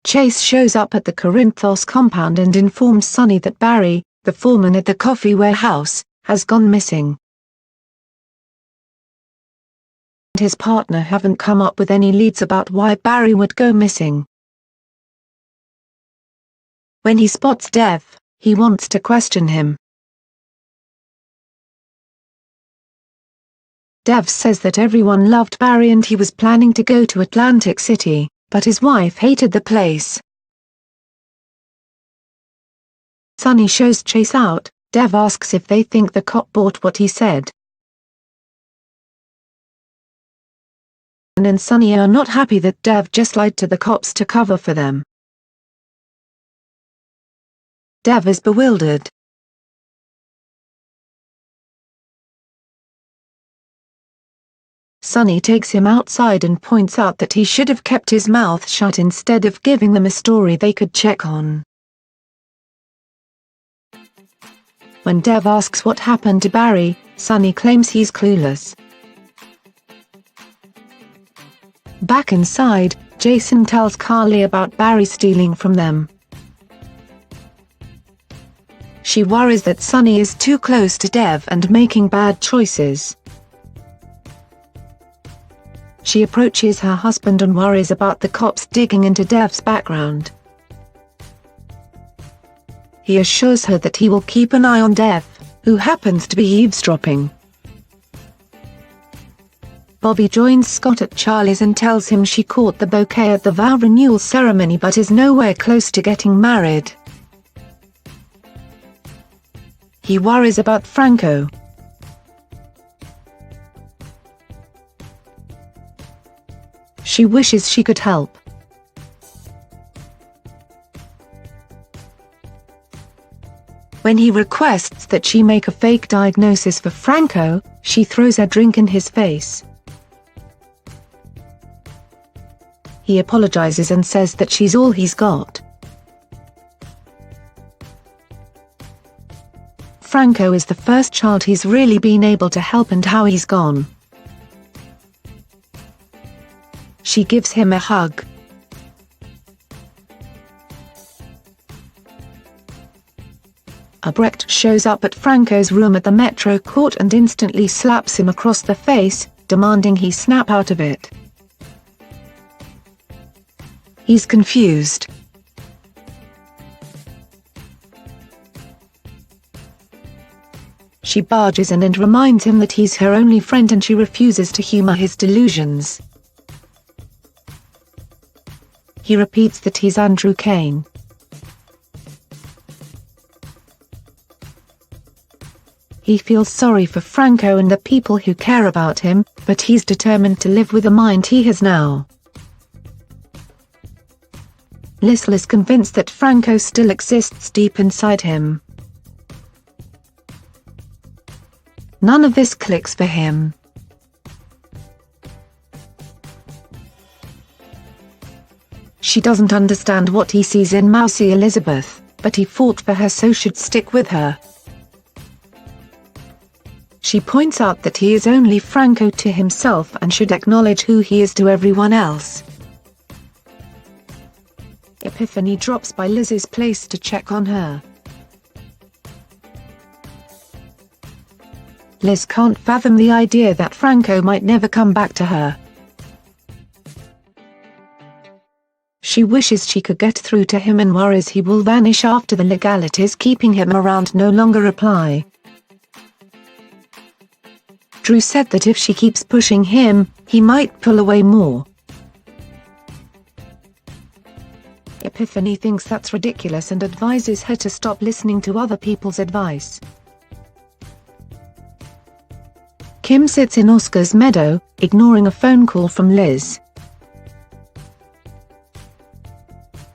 Chase shows up at the Corinthos compound and informs Sonny that Barry, the foreman at the coffee warehouse, has gone missing. His partner haven't come up with any leads about why Barry would go missing. When he spots Dev, he wants to question him. Dev says that everyone loved Barry and he was planning to go to Atlantic City, but his wife hated the place. Sonny shows Chase out. Dev asks if they think the cop bought what he said. And Sonny are not happy that Dev just lied to the cops to cover for them. Dev is bewildered. Sonny takes him outside and points out that he should have kept his mouth shut instead of giving them a story they could check on. When Dev asks what happened to Barry, Sonny claims he's clueless. Back inside, Jason tells Carly about Barry stealing from them. She worries that Sonny is too close to Dev and making bad choices. She approaches her husband and worries about the cops digging into Dev's background. He assures her that he will keep an eye on Dev, who happens to be eavesdropping. Bobby joins Scott at Charlie's and tells him she caught the bouquet at the vow renewal ceremony but is nowhere close to getting married. He worries about Franco. She wishes she could help. When he requests that she make a fake diagnosis for Franco, she throws a drink in his face. He apologizes and says that she's all he's got. Franco is the first child he's really been able to help and how he's gone. She gives him a hug. Albrecht shows up at Franco's room at the Metro Court and instantly slaps him across the face, demanding he snap out of it. He's confused. She barges in and reminds him that he's her only friend and she refuses to humor his delusions. He repeats that he's Andrew Kane. He feels sorry for Franco and the people who care about him, but he's determined to live with the mind he has now. Liesl is convinced that Franco still exists deep inside him. None of this clicks for him. She doesn't understand what he sees in Mousy Elizabeth, but he fought for her so should stick with her. She points out that he is only Franco to himself and should acknowledge who he is to everyone else. Epiphany drops by Liz's place to check on her. Liz can't fathom the idea that Franco might never come back to her. She wishes she could get through to him and worries he will vanish after the legalities keeping him around no longer apply. Drew said that if she keeps pushing him, he might pull away more. Epiphany thinks that's ridiculous and advises her to stop listening to other people's advice. Kim sits in Oscar's meadow, ignoring a phone call from Liz.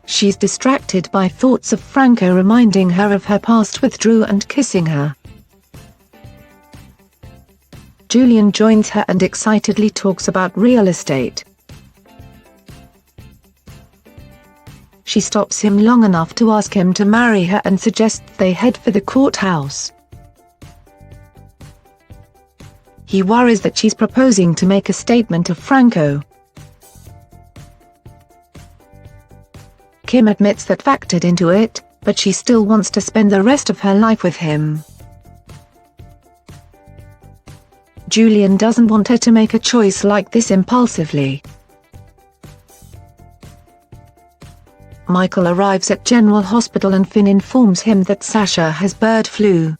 She's distracted by thoughts of Franco reminding her of her past with Drew and kissing her. Julian joins her and excitedly talks about real estate. She stops him long enough to ask him to marry her and suggests they head for the courthouse. He worries that she's proposing to make a statement of Franco. Kim admits that factored into it, but she still wants to spend the rest of her life with him. Julian doesn't want her to make a choice like this impulsively. Michael arrives at General Hospital and Finn informs him that Sasha has bird flu.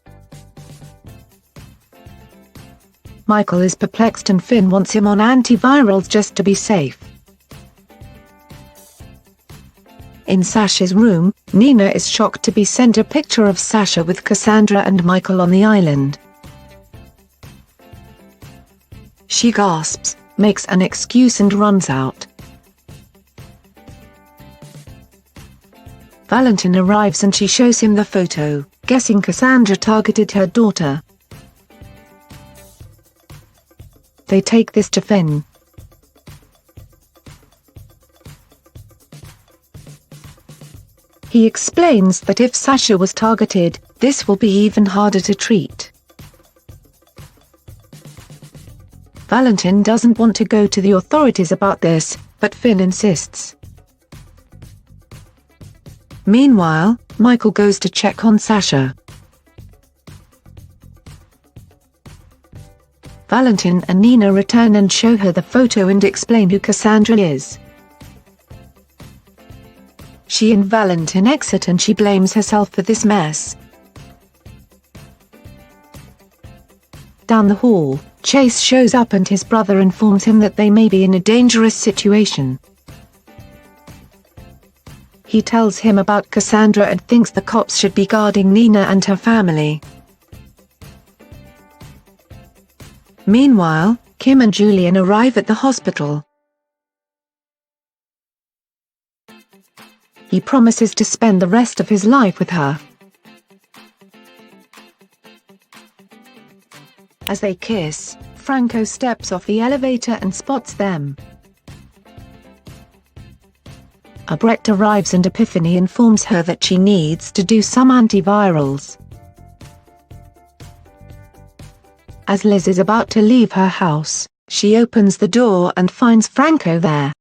Michael is perplexed and Finn wants him on antivirals just to be safe. In Sasha's room, Nina is shocked to be sent a picture of Sasha with Cassandra and Michael on the island. She gasps, makes an excuse and runs out. Valentin arrives and she shows him the photo, guessing Cassandra targeted her daughter. They take this to Finn. He explains that if Sasha was targeted, this will be even harder to treat. Valentin doesn't want to go to the authorities about this, but Finn insists. Meanwhile, Michael goes to check on Sasha. Valentin and Nina return and show her the photo and explain who Cassandra is. She and Valentin exit and she blames herself for this mess. Down the hall, Chase shows up and his brother informs him that they may be in a dangerous situation. He tells him about Cassandra and thinks the cops should be guarding Nina and her family. Meanwhile, Kim and Julian arrive at the hospital. He promises to spend the rest of his life with her. As they kiss, Franco steps off the elevator and spots them. Brett arrives and Epiphany informs her that she needs to do some antivirals. As Liz is about to leave her house, she opens the door and finds Franco there.